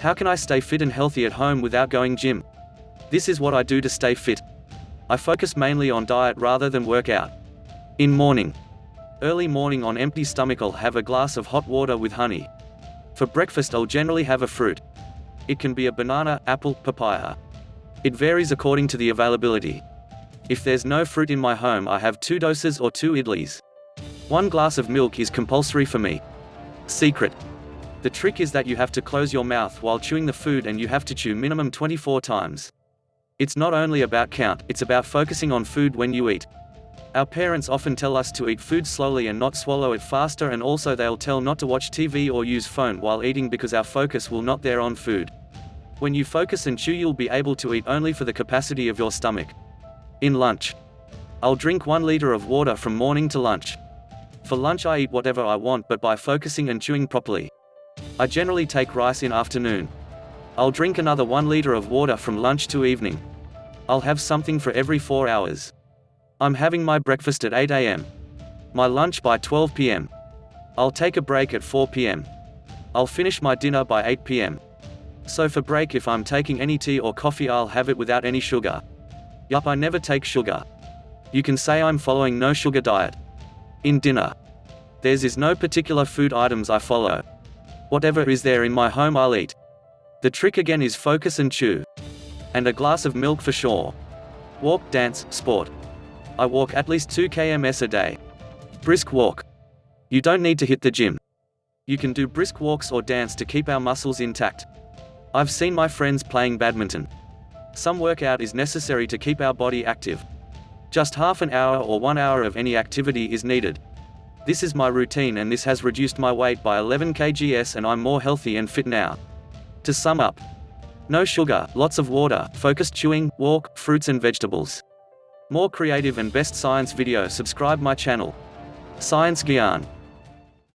How can I stay fit and healthy at home without going gym? This is what I do to stay fit. I focus mainly on diet rather than workout. In morning. Early morning on empty stomach I'll have a glass of hot water with honey. For breakfast I'll generally have a fruit. It can be a banana, apple, papaya. It varies according to the availability. If there's no fruit in my home I have 2 dosas or 2 idlis. 1 glass of milk is compulsory for me. Secret. The trick is that you have to close your mouth while chewing the food and you have to chew minimum 24 times. It's not only about count, it's about focusing on food when you eat. Our parents often tell us to eat food slowly and not swallow it faster, and also they'll tell not to watch TV or use phone while eating because our focus will not there on food. When you focus and chew you'll be able to eat only for the capacity of your stomach. In lunch. I'll drink 1 liter of water from morning to lunch. For lunch I eat whatever I want but by focusing and chewing properly. I generally take rice in afternoon. I'll drink another 1 liter of water from lunch to evening. I'll have something for every 4 hours. I'm having my breakfast at 8 AM. My lunch by 12 PM. I'll take a break at 4 PM. I'll finish my dinner by 8 PM. So for break if I'm taking any tea or coffee I'll have it without any sugar. Yup, I never take sugar. You can say I'm following no sugar diet. In dinner. There's is no particular food items I follow. Whatever is there in my home I'll eat. The trick again is focus and chew. And a glass of milk for sure. Walk, dance, sport. I walk at least 2 km a day. Brisk walk. You don't need to hit the gym. You can do brisk walks or dance to keep our muscles intact. I've seen my friends playing badminton. Some workout is necessary to keep our body active. Just half an hour or 1 hour of any activity is needed. This is my routine and this has reduced my weight by 11 kgs and I'm more healthy and fit now. To sum up. No sugar, lots of water, focused chewing, walk, fruits and vegetables. More creative and best science video subscribe my channel. Science Gyan.